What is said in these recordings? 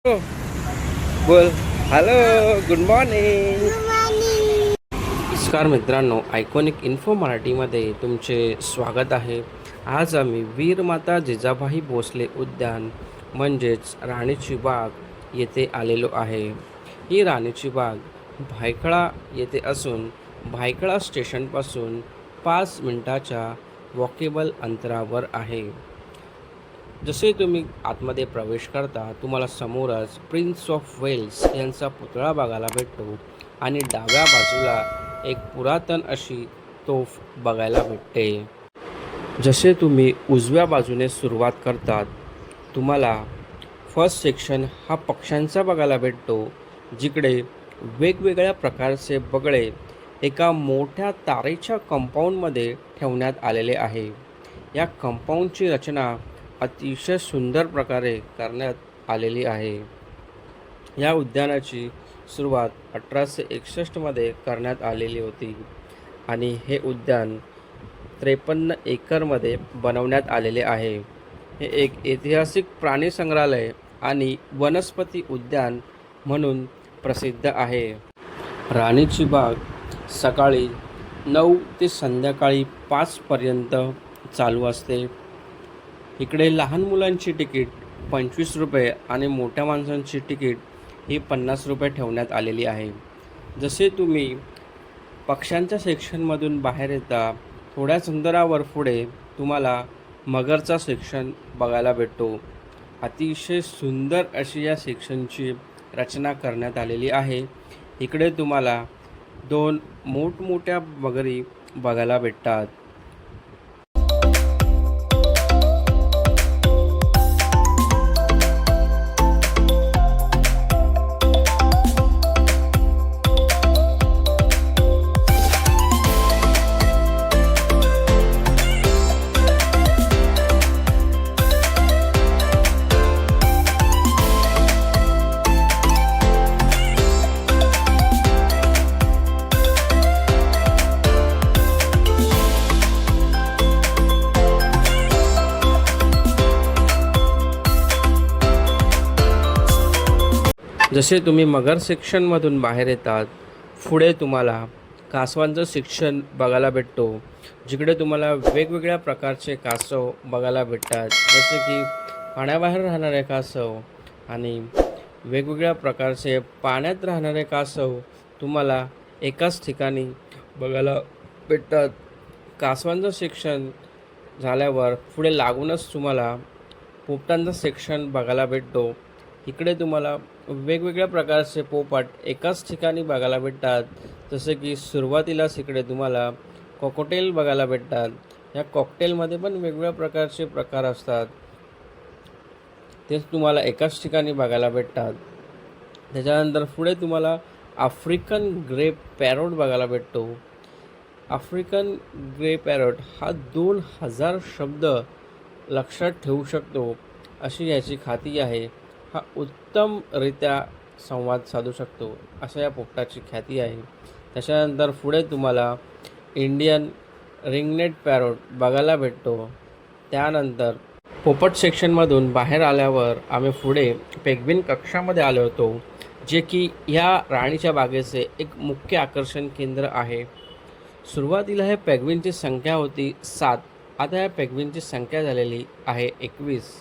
हो, बोल. Hello, good morning. नमस्कार मित्रांनो, आयकॉनिक इन्फो मराठीमध्ये तुमचे स्वागत आहे. आज आम्ही वीरमाता जिजाबाई भोसले उद्यान म्हणजेच राणीची बाग येथे आलेलो आहे. ही राणीची बाग भायखळा येथे असून भायखळा स्टेशनपासून 5 मिनिटाच्या वॉकेबल अंतरावर आहे. जसे तुम्ही आतमध्ये प्रवेश करता तुम्हाला समोरच प्रिन्स ऑफ वेल्स यांचा पुतळा बघायला भेटतो आणि डाव्या बाजूला एक पुरातन अशी तोफ बघायला भेटते. जसे तुम्ही उजव्या बाजूने सुरुवात करतात तुम्हाला फर्स्ट सेक्शन हा पक्ष्यांचा बघायला भेटतो, जिकडे वेगवेगळ्या प्रकारचे बगळे एका मोठ्या तारेच्या कंपाऊंडमध्ये ठेवण्यात आलेले आहे. या कंपाऊंडची रचना अतिशय सुंदर प्रकारे करण्यात आलेली आहे. या उद्यानाची सुरुवात 1861मध्ये करण्यात आलेली होती आणि हे उद्यान 53 एकरमध्ये बनवण्यात आलेले आहे. हे एक ऐतिहासिक प्राणी संग्रहालय आणि वनस्पती उद्यान म्हणून प्रसिद्ध आहे. राणीची बाग सकाळी 9 ते संध्याकाळी 5 पर्यंत चालू असते. इकडे लहान मुलांची तिकीट 25 रुपये आणि मोठ्या माणसांची तिकीट ही 50 रुपये ठेवण्यात आलेली आहे. जसे तुम्ही पक्ष्यांच्या सेक्शनमधून बाहेर येता थोड्याच अंतरावर पुढे तुम्हाला मगरचा सेक्शन बघायला भेटतो. अतिशय सुंदर अशी या सेक्शनची रचना करण्यात आलेली आहे. इकडे तुम्हाला 2 मोठमोठ्या मगरी बघायला भेटतात. जसे तुम्ही मगर सेक्शनमधून बाहेर येतात पुढे तुम्हाला कासवांचं सेक्शन बघायला भेटतो, जिकडे तुम्हाला वेगवेगळ्या प्रकारचे कासव बघायला भेटतात. जसे की पाण्याबाहेर राहणारे कासव आणि वेगवेगळ्या प्रकारचे पाण्यात राहणारे कासव तुम्हाला एकाच ठिकाणी बघायला भेटतात. कासवांचं सेक्शन झाल्यावर पुढे लागूनच तुम्हाला पोपटांचं सेक्शन बघायला भेटतो. इकडे तुम्हाला वेगवेगळ्या प्रकारचे पोपट एकाच ठिकाणी बघायला भेटतात. जसे की सुरुवातीलाच इकडे तुम्हाला कॉकटेल बघायला भेटतात. या कॉकटेलमध्ये पण वेगवेगळ्या प्रकारचे प्रकार असतात, तेच तुम्हाला एकाच ठिकाणी बघायला भेटतात. त्याच्यानंतर पुढे तुम्हाला आफ्रिकन ग्रे पॅरोट बघायला भेटतो. आफ्रिकन ग्रे पॅरोट हा 2000 शब्द लक्षात ठेवू शकतो अशी याची ख्याती आहे. हा उत्तमरित्या संवाद साधू शकतो अशा या पोपटाची ख्याती आहे. त्याच्यानंतर पुढे तुम्हाला इंडियन रिंगनेट पॅरोट बघायला भेटतो. त्यानंतर पोपट सेक्शनमधून बाहेर आल्यावर आम्ही पुढे पेंग्विन कक्षामध्ये आलो होतो, जे की ह्या राणीच्या बागेचे एक मुख्य आकर्षण केंद्र आहे. सुरुवातीला हे पेंग्विनची संख्या होती 7, आता या पेंग्विनची संख्या झालेली आहे 21.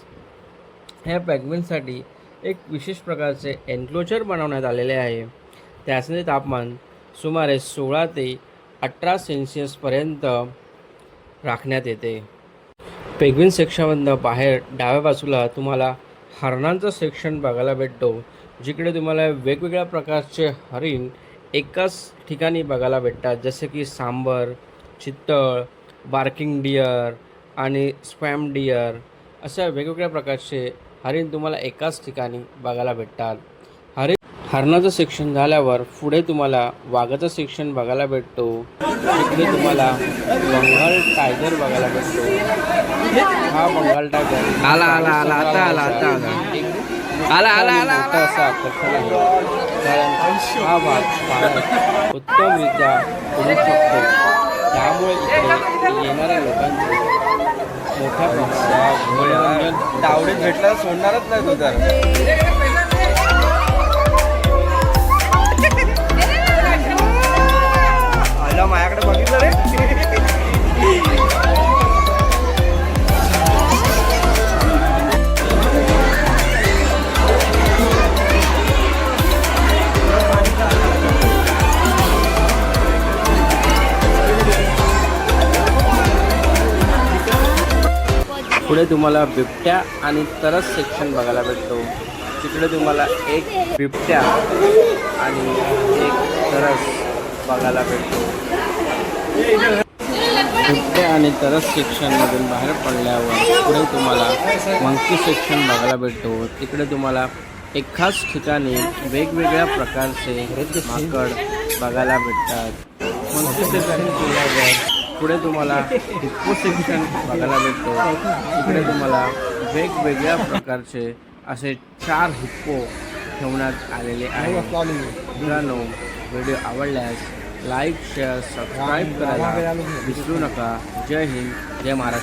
ह्या पेंग्विनसाठी एक विशेष प्रकारचे एन्क्लोजर बनवण्यात आलेले आहे. त्याचे तापमान सुमारे 16 ते 18 सेल्सिअसपर्यंत राखण्यात येते. पेंग्विन सेक्शनमधनं बाहेर डाव्या बाजूला तुम्हाला हरणांचं सेक्शन बघायला भेटतो, जिकडे तुम्हाला वेगवेगळ्या प्रकारचे हरिण एकाच ठिकाणी बघायला भेटतात. जसे की सांबर, चितळ, बार्किंग डिअर आणि स्पॅम डिअर अशा वेगवेगळ्या प्रकारचे हरिण तुम्हाला एकाच ठिकाणी बघायला भेटतात. हरणाचं सेक्शन झाल्यावर पुढे तुम्हाला वाघाचं सेक्शन बघायला भेटतो. तिकडे तुम्हाला बंगाल टायगर बघायला भेटतो. हा बंगाल टायगर आला आला आला आता आला आता आला आला आला मोठा असा आकर्षण आहे, कारण हा वाघ पाण्यात उत्तमरित्या उडू शकतो. त्यामुळे इकडे येणाऱ्या लोकांचे मोठ्या प्रमाणात आवडीत भेटला सोडणारच नाही तो तर. पुढे तुम्हाला बिबट्या आणि तरस सेक्शन बघायला भेटतो. तिकडे तुम्हाला एक बिबट्या आणि एक तरस बघायला भेटतो. बिबट्या आणि तरस सेक्शनमधून बाहेर पडल्यावर पुढे तुम्हाला मंकी सेक्शन बघायला भेटतो. तिकडे तुम्हाला एक खास ठिकाणी वेगवेगळ्या प्रकारचे माकड बघायला भेटतात. मंकी सेक्शन केल्यावर पुढे तुम्हाला हिप्पो सेक्शन बघायला भेटतो. तिकडे तुम्हाला वेगवेगळ्या प्रकारचे असे 4 हिप्पो ठेवण्यात आलेले आहेत. मित्रांनो, व्हिडिओ आवडल्यास लाईक शेअर सबस्क्राईब करायला विसरू नका. जय हिंद, जय महाराष्ट्र.